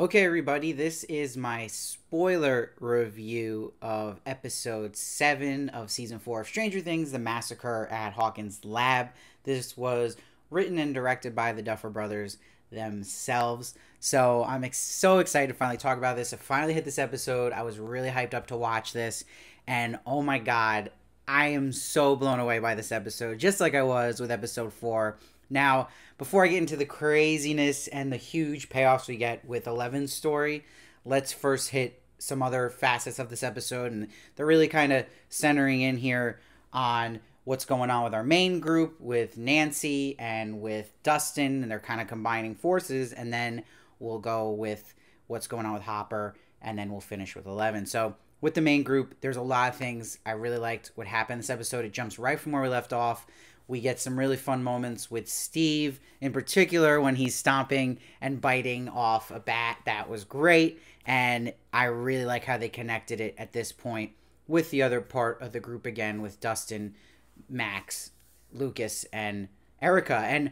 Okay, everybody, this is my spoiler review of episode 7 of season 4 of Stranger Things, The Massacre at Hawkins Lab. This was written and directed by the Duffer Brothers themselves. So I'm so excited to finally talk about this. I finally hit this episode. I was really hyped up to watch this. And oh my god, I am so blown away by this episode, just like I was with episode 4. Now, before I get into the craziness and the huge payoffs we get with Eleven's story, let's first hit some other facets of this episode. And they're really kind of centering in here on what's going on with our main group, with Nancy and with Dustin, and they're kind of combining forces. And then we'll go with what's going on with Hopper, and then we'll finish with 11. So with the main group, there's a lot of things. I really liked what happened this episode. It jumps right from where we left off. We get some really fun moments with Steve, in particular when he's stomping and biting off a bat. That was great, and I really like how they connected it at this point with the other part of the group again, with Dustin, Max, Lucas, and Erica. And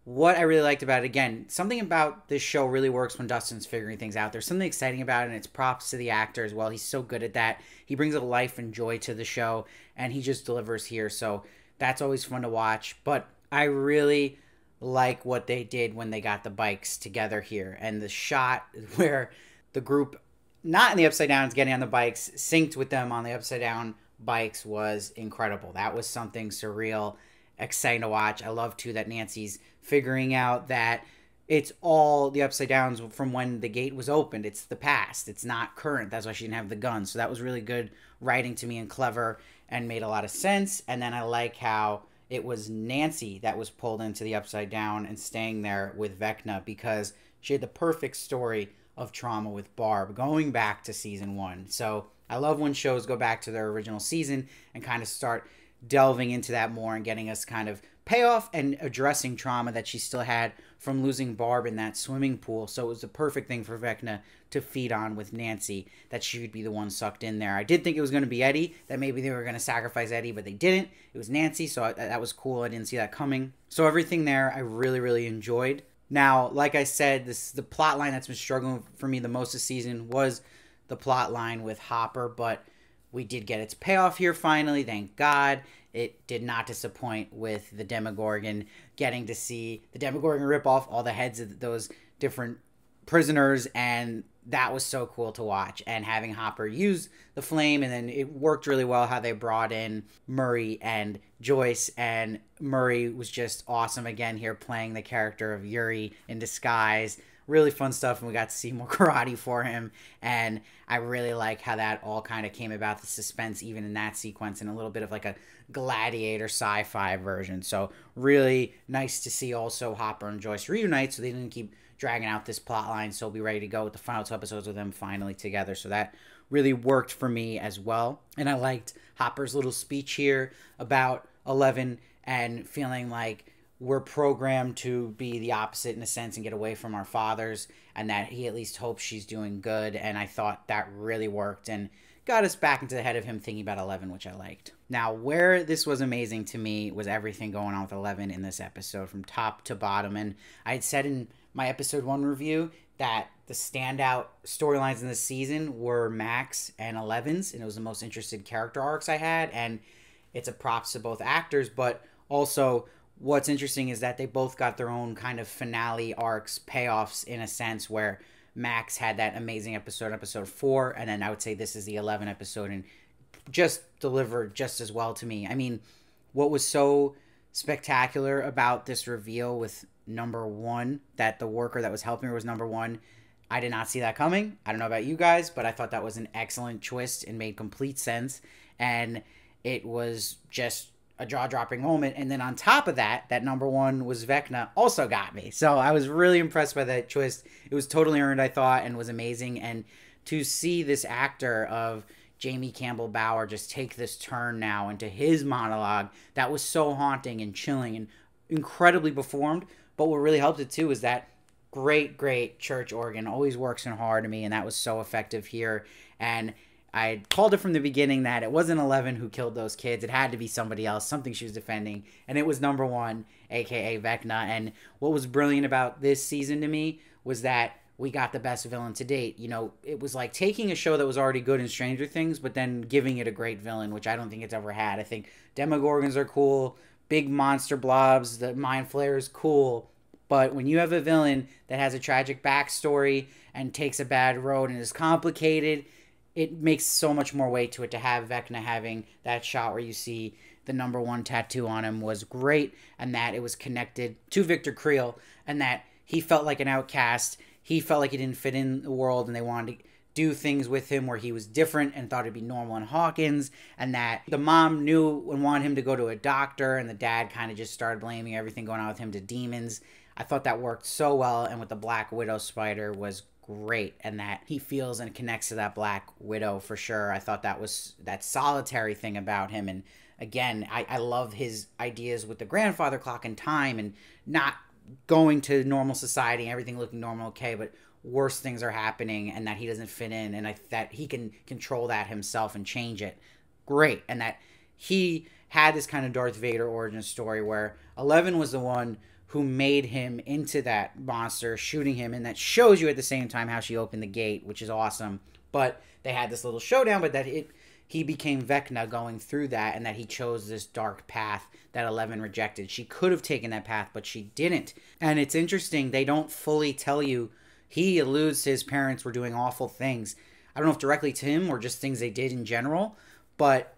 what I really liked about it, again, something about this show really works when Dustin's figuring things out. There's something exciting about it, and it's props to the actor as well. He's so good at that. He brings a life and joy to the show, and he just delivers here. So that's always fun to watch. But I really like what they did when they got the bikes together here. And the shot where the group, not in the Upside Down, is getting on the bikes, synced with them on the Upside Down bikes was incredible. That was something surreal, exciting to watch. I love, too, that Nancy's figuring out that it's all the Upside Downs from when the gate was opened. It's the past. It's not current. That's why she didn't have the gun. So that was really good writing to me and clever and made a lot of sense. And then I like how it was Nancy that was pulled into the Upside Down and staying there with Vecna, because she had the perfect story of trauma with Barb going back to season 1. So I love when shows go back to their original season and kind of start delving into that more and getting us kind of payoff and addressing trauma that she still had from losing Barb in that swimming pool. So it was the perfect thing for Vecna to feed on with Nancy, that she would be the one sucked in there. I did think it was going to be Eddie, that maybe they were going to sacrifice Eddie, but they didn't. It was Nancy, so that was cool. I didn't see that coming. So everything there I really, really enjoyed. Now, like I said, the plot line that's been struggling for me the most this season was the plot line with Hopper, but we did get its payoff here finally, thank God. It did not disappoint with the Demogorgon, getting to see the Demogorgon rip off all the heads of those different prisoners, and that was so cool to watch. And having Hopper use the flame, and then it worked really well how they brought in Murray and Joyce, and Murray was just awesome again here, playing the character of Yuri in disguise. Really fun stuff, and we got to see more karate for him, and I really like how that all kind of came about, the suspense even in that sequence, and a little bit of like a gladiator sci-fi version. So really nice to see also Hopper and Joyce reunite, so they didn't keep dragging out this plot line, so we'll be ready to go with the final 2 episodes with them finally together. So that really worked for me as well. And I liked Hopper's little speech here about 11 and feeling like we're programmed to be the opposite in a sense and get away from our fathers, and that he at least hopes she's doing good. And I thought that really worked and got us back into the head of him thinking about 11, which I liked. Now, where this was amazing to me was everything going on with 11 in this episode from top to bottom. And I had said in my episode 1 review that the standout storylines in this season were Max and 11's, and it was the most interesting character arcs I had. And it's a props to both actors, but also what's interesting is that they both got their own kind of finale arcs, payoffs in a sense, where Max had that amazing episode, episode 4, and then I would say this is the 11 episode, and just delivered just as well to me. I mean, what was so spectacular about this reveal with number 1, that the worker that was helping her was number 1, I did not see that coming. I don't know about you guys, but I thought that was an excellent twist and made complete sense, and it was just a jaw-dropping moment. And then on top of that, that number 1 was Vecna, also got me. So I was really impressed by that twist. It was totally earned, I thought, and was amazing. And to see this actor of Jamie Campbell Bower just take this turn now into his monologue, that was so haunting and chilling and incredibly performed. But what really helped it too is that great church organ always works in hard to me, and that was so effective here. And I called it from the beginning that it wasn't 11 who killed those kids. It had to be somebody else, something she was defending. And it was number 1, a.k.a. Vecna. And what was brilliant about this season to me was that we got the best villain to date. You know, it was like taking a show that was already good in Stranger Things, but then giving it a great villain, which I don't think it's ever had. I think Demogorgons are cool, big monster blobs, the Mind Flayer is cool, but when you have a villain that has a tragic backstory and takes a bad road and is complicated, it makes so much more weight to it. To have Vecna having that shot where you see the number 1 tattoo on him was great, and that it was connected to Victor Creel, and that he felt like an outcast. He felt like he didn't fit in the world, and they wanted to do things with him where he was different and thought it'd be normal in Hawkins, and that the mom knew and wanted him to go to a doctor, and the dad kind of just started blaming everything going on with him to demons. I thought that worked so well, and with the Black Widow spider was great, and that he feels and connects to that Black Widow for sure. I thought that was that solitary thing about him. And again, I love his ideas with the grandfather clock and time, and not going to normal society and everything looking normal, okay, but worse things are happening, and that he doesn't fit in, and that he can control that himself and change it. Great. And that he had this kind of Darth Vader origin story where 11 was the one who made him into that monster, shooting him, and that shows you at the same time how she opened the gate, which is awesome. But they had this little showdown, but that he became Vecna going through that, and that he chose this dark path that 11 rejected. She could have taken that path, but she didn't. And it's interesting, they don't fully tell you. He alludes to his parents were doing awful things. I don't know if directly to him or just things they did in general, but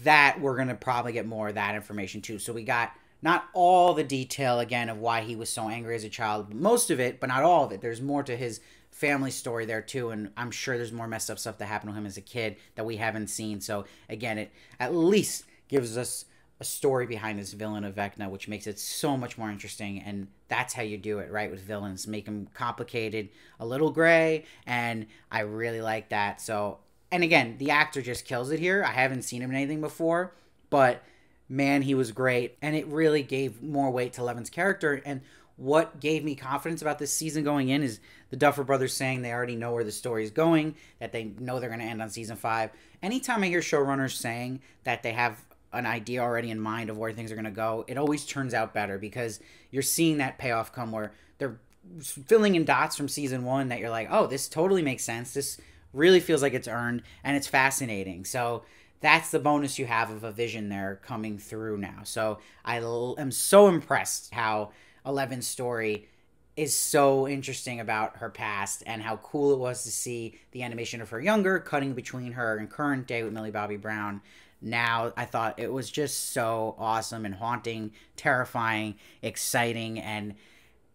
that we're going to probably get more of that information too. So we got not all the detail, again, of why he was so angry as a child. Most of it, but not all of it. There's more to his family story there too, and I'm sure there's more messed up stuff that happened to him as a kid that we haven't seen. So again, it at least gives us a story behind this villain of Vecna, which makes it so much more interesting. And that's how you do it, right, with villains. Make them complicated, a little gray, and I really like that. So, and again, the actor just kills it here. I haven't seen him in anything before, but man, he was great, and it really gave more weight to Eleven's character. And what gave me confidence about this season going in is the Duffer Brothers saying they already know where the story is going, that they know they're going to end on season 5. Anytime I hear showrunners saying that they have an idea already in mind of where things are going to go, it always turns out better, because you're seeing that payoff come where they're filling in dots from season 1 that you're like, oh, this totally makes sense. This really feels like it's earned, and it's fascinating. So that's the bonus you have of a vision there coming through now. So I am so impressed how 11's story is so interesting about her past, and how cool it was to see the animation of her younger cutting between her and current day with Millie Bobby Brown. Now, I thought it was just so awesome and haunting, terrifying, exciting, and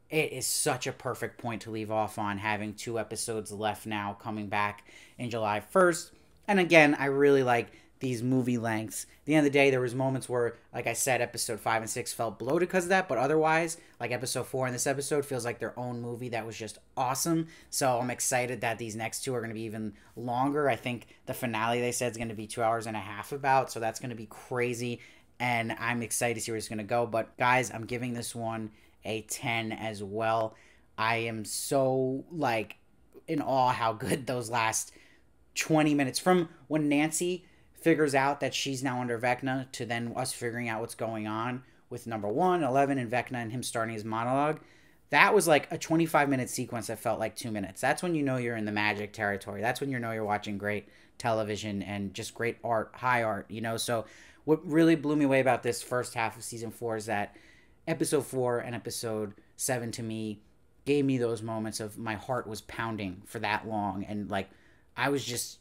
it is such a perfect point to leave off on, having 2 episodes left now coming back in July 1st. And again, I really like these movie lengths. At the end of the day, there was moments where, like I said, episode 5 and 6 felt bloated because of that, but otherwise, like episode 4 and this episode feels like their own movie that was just awesome. So I'm excited that these next 2 are going to be even longer. I think the finale, they said, is going to be 2 hours and a half about, so that's going to be crazy, and I'm excited to see where it's going to go. But guys, I'm giving this one a 10 as well. I am so, like, in awe how good those last 20 minutes, from when Nancy figures out that she's now under Vecna to then us figuring out what's going on with number 1, 11, and Vecna, and him starting his monologue. That was like a 25-minute sequence that felt like 2 minutes. That's when you know you're in the magic territory. That's when you know you're watching great television and just great art, high art, you know? So what really blew me away about this first half of season 4 is that episode 4 and episode 7 to me gave me those moments of my heart was pounding for that long, and like I was just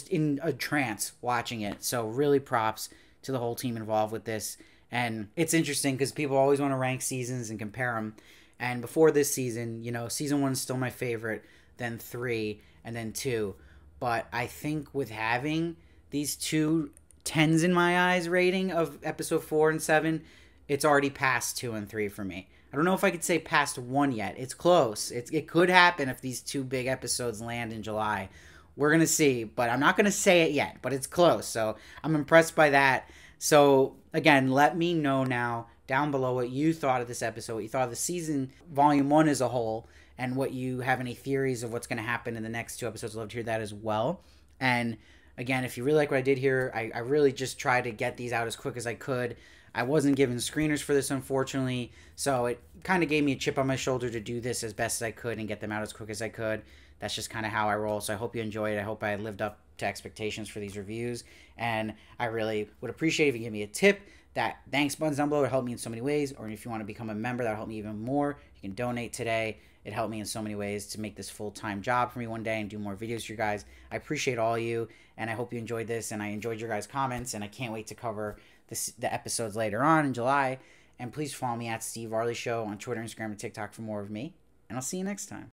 in a trance watching it. So really props to the whole team involved with this. And it's interesting because people always want to rank seasons and compare them. And before this season, you know, season 1 is still my favorite, then 3, and then 2. But I think with having these 2 10s in my eyes rating of episode 4 and 7, it's already past 2 and 3 for me. I don't know if I could say past 1 yet. It's close. It could happen if these 2 big episodes land in July. We're going to see, but I'm not going to say it yet, but it's close. So I'm impressed by that. So again, let me know now down below what you thought of this episode, what you thought of the season, volume 1 as a whole, and what you have any theories of what's going to happen in the next 2 episodes. I'd love to hear that as well. And Again, if you really like what I did here, I really just tried to get these out as quick as I could. I wasn't given screeners for this, unfortunately, so it kind of gave me a chip on my shoulder to do this as best as I could and get them out as quick as I could. That's just kind of how I roll, so I hope you enjoyed it. I hope I lived up to expectations for these reviews, and I really would appreciate if you give me a tip. That thanks buttons down below would help me in so many ways, or if you want to become a member, that'll help me even more. You can donate today. It helped me in so many ways to make this full-time job for me one day and do more videos for you guys. I appreciate all you, and I hope you enjoyed this, and I enjoyed your guys' comments, and I can't wait to cover the episodes later on in July. And please follow me at Steve Varley Show on Twitter, Instagram, and TikTok for more of me, and I'll see you next time.